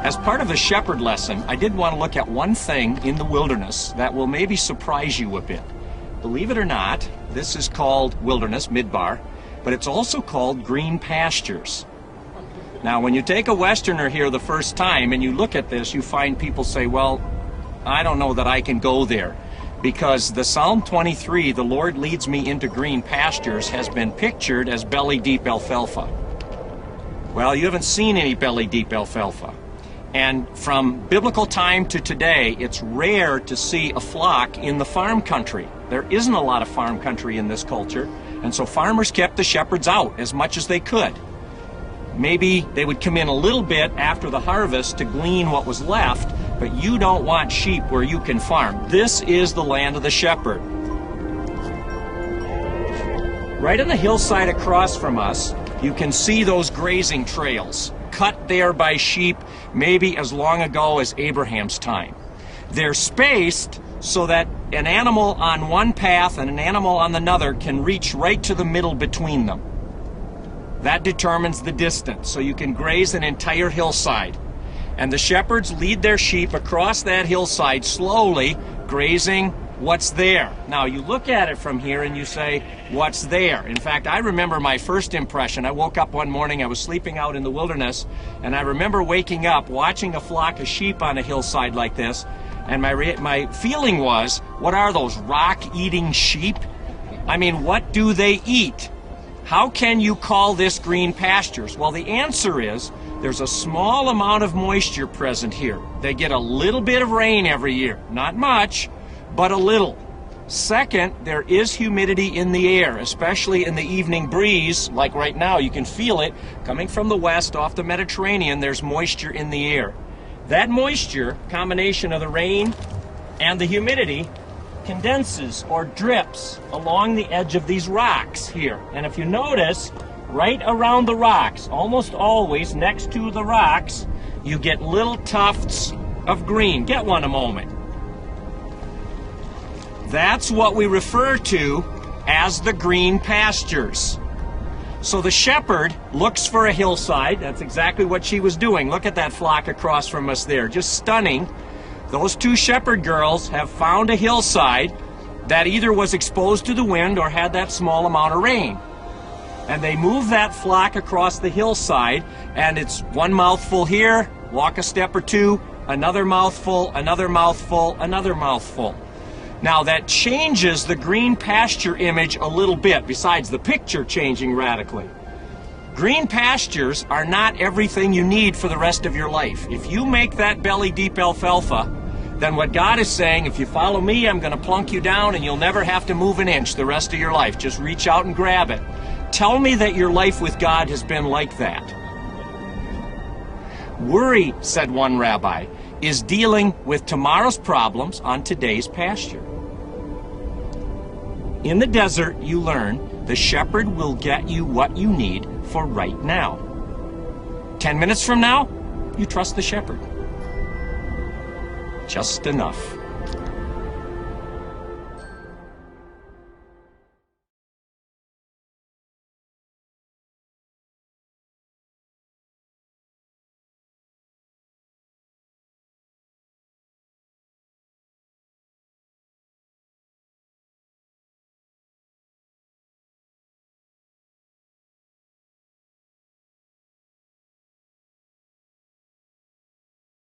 As part of the shepherd lesson, I did want to look at one thing in the wilderness that will maybe surprise you a bit. Believe it or not, this is called wilderness, midbar, but it's also called green pastures. Now, when you take a Westerner here the first time and you look at this, you find people say, well, I don't know that I can go there, because the Psalm 23, the Lord leads me into green pastures, has been pictured as belly-deep alfalfa. Well, you haven't seen any belly-deep alfalfa. And from biblical time to today, it's rare to see a flock in the farm country. There isn't a lot of farm country in this culture, and so farmers kept the shepherds out as much as they could. Maybe they would come in a little bit after the harvest to glean what was left, but you don't want sheep where you can farm. This is the land of the shepherd. Right on the hillside across from us, you can see those grazing trails, cut there by sheep maybe as long ago as Abraham's time. They're spaced so that an animal on one path and an animal on another can reach right to the middle between them. That determines the distance, so you can graze an entire hillside. And the shepherds lead their sheep across that hillside slowly, grazing what's there. Now, you look at it from here and you say, what's there? In fact, I remember my first impression. I woke up one morning, I was sleeping out in the wilderness, and I remember waking up, watching a flock of sheep on a hillside like this, and my feeling was, what are those, rock-eating sheep? I mean, what do they eat? How can you call this green pastures? Well, the answer is, there's a small amount of moisture present here. They get a little bit of rain every year. Not much, but a little. Second, there is humidity in the air, especially in the evening breeze. Like right now, you can feel it coming from the west off the Mediterranean. There's moisture in the air. That moisture, combination of the rain and the humidity, condenses or drips along the edge of these rocks here. And if you notice, right around the rocks, almost always next to the rocks, you get little tufts of green. Get one a moment. That's what we refer to as the green pastures. So the shepherd looks for a hillside. That's exactly what she was doing. Look at that flock across from us there. Just stunning. Those two shepherd girls have found a hillside that either was exposed to the wind or had that small amount of rain. And they move that flock across the hillside, and it's one mouthful here, walk a step or two, another mouthful, another mouthful, another mouthful. Now that changes the green pasture image a little bit, besides the picture changing radically. Green pastures are not everything you need for the rest of your life. If you make that belly-deep alfalfa, then what God is saying, if you follow me, I'm going to plunk you down and you'll never have to move an inch the rest of your life. Just reach out and grab it. Tell me that your life with God has been like that. Worry, said one rabbi, is dealing with tomorrow's problems on today's pasture. In the desert, you learn the shepherd will get you what you need for right now. 10 minutes from now, you trust the shepherd. Just enough.